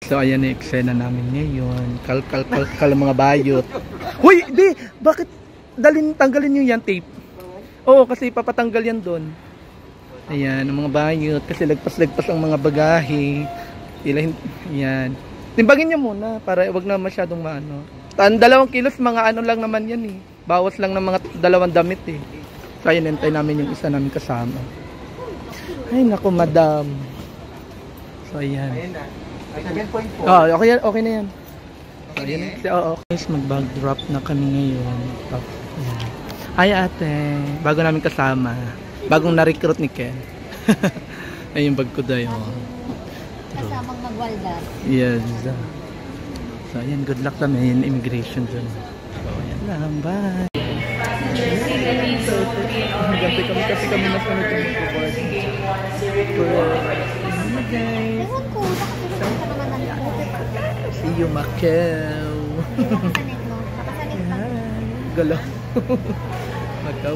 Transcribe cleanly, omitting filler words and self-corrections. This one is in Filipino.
So ayan yung eksena namin ngayon. Kal mga bayot. Hoy, di! Bakit tanggalin nyo yan tape? Oo, kasi papatanggal yan doon. Ayan, ang mga bayot. Kasi lagpas-lagpas ang mga bagahe. Ayan. Timbangin nyo muna para wag na masyadong maano. 2 kilos, mga ano lang naman yan eh. Bawas lang ng mga 2 damit eh. So ayan, hintay namin yung isa namin kasama. Ay naku, madam. So ayan. Ayan na. 7.4. Okay na yan. So ayan. Okay, mag-bag drop na kami ngayon. Ayan. Ay ate, bago namin kasama. Bagong na-recruit ni Ken. Ay yung bag ko daw yun. Kasamang magwalda. Yes. So ayan, good luck kami in immigration dyan. So ayan lang, bye. Ganti kami kasi kami mas kami mag-board. Ewan ko, nakasunod ka naman ng ito. See you, Macau. Nakasanit mo. Nakasanit ka. Galaw. Macau.